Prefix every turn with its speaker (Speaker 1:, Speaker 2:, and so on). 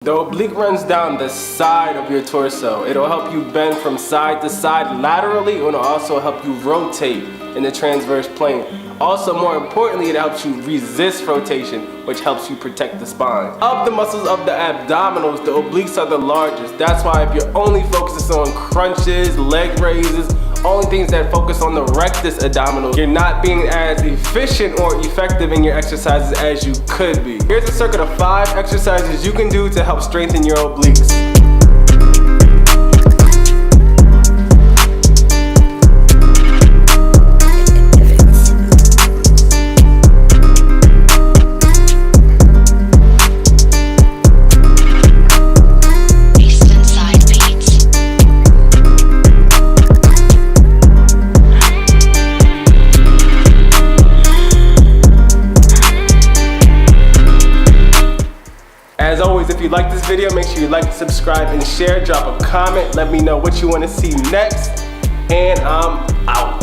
Speaker 1: The oblique runs down the side of your torso. It'll help you bend from side to side laterally, and it'll also help you rotate in the transverse plane. Also, more importantly, it helps you resist rotation, which helps you protect the spine. Of the muscles of the abdominals, the obliques are the largest. That's why if you're only focusing on crunches, leg raises, only things that focus on the rectus abdominals, you're not being as efficient or effective in your exercises as you could be. Here's a circuit of 5 exercises you can do to help strengthen your obliques. As always, if you like this video, make sure you like, subscribe, and share. Drop a comment. Let me know what you want to see next. And I'm out.